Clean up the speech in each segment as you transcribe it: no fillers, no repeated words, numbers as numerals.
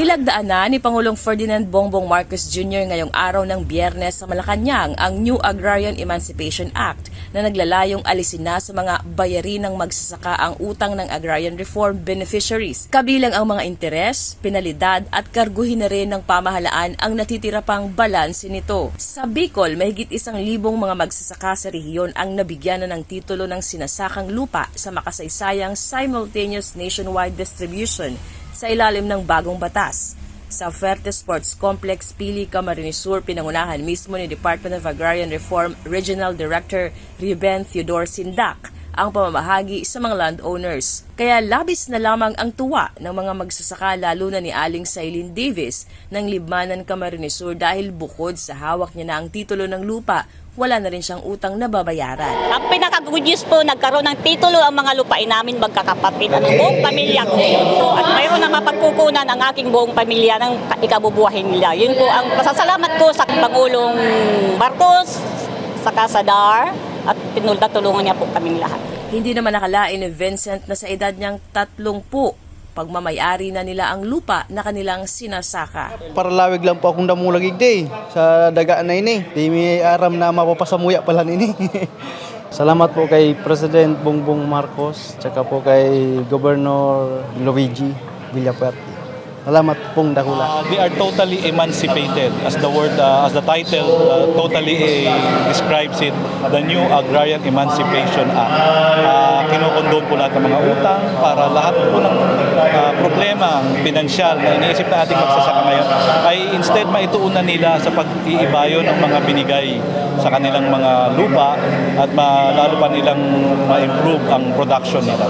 Nilagdaan na ni Pangulong Ferdinand Bongbong Marcos Jr. ngayong araw ng Biyernes sa Malacanang ang New Agrarian Emancipation Act na naglalayong alisin na sa mga bayarin ng magsasaka ang utang ng agrarian reform beneficiaries. Kabilang ang mga interes, penalidad at karguhin na rin ng pamahalaan ang natitira pang balanse nito. Sa Bicol, mahigit 1,000 mga magsasaka sa rehiyon ang nabigyan na ng titulo ng sinasakang lupa sa makasaysayang simultaneous nationwide distribution sa ilalim ng bagong batas. Sa Fuerte Sports Complex, Pili, Camarines Sur, pinangunahan mismo ni Department of Agrarian Reform Regional Director Ruben Theodore Sindak ang pamamahagi sa mga landowners. Kaya labis na lamang ang tuwa ng mga magsasaka lalo na ni Aling Sailin Davis ng Libmanan, Camarines Sur dahil bukod sa hawak niya na ang titulo ng lupa, wala na rin siyang utang na babayaran. Ang pinaka-good news po, nagkaroon ng titulo ang mga lupain namin magkakapatid. Ang buong pamilya ko. So, at mayroon na mapagkukunan ang aking buong pamilya ng ikabubuhayin nila. Yun po ang pasasalamat ko sa Pangulong Marcos, sa Kasadar, at tinulungan niya po kaming lahat. Hindi naman nakalain ni Vincent na sa edad niyang 30, pagmamayari na nila ang lupa na kanilang sinasaka. Para lawig lang po akong damulagig day sa dagaan na ini. Di may aram na mapapasamuya pala nini. Salamat po kay President Bongbong Marcos, tsaka po kay Governor Luigi Villapuerte. Salamat pong dakula. They are totally emancipated, as the word, as the title totally describes it, the New Agrarian Emancipation Act. Kinukondon po lahat ng mga utang para lahat po ng problema pinansyal na iniisip na ating magsasaka ngayon ay instead maituunan nila sa pag-iibayo ng mga binigay sa kanilang mga lupa at lalo pa nilang ma-improve ang production nila.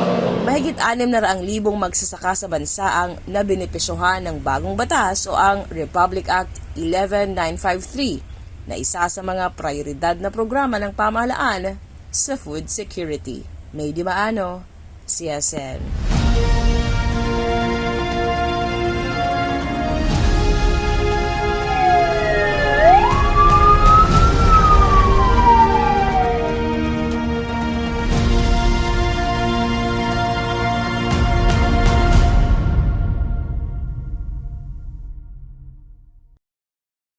Mahigit 600,000 magsasaka sa bansa ang nabenepisyohan ng bagong batas o ang Republic Act 11953 na isa sa mga prioridad na programa ng pamahalaan sa food security. May Dimaano, CSN.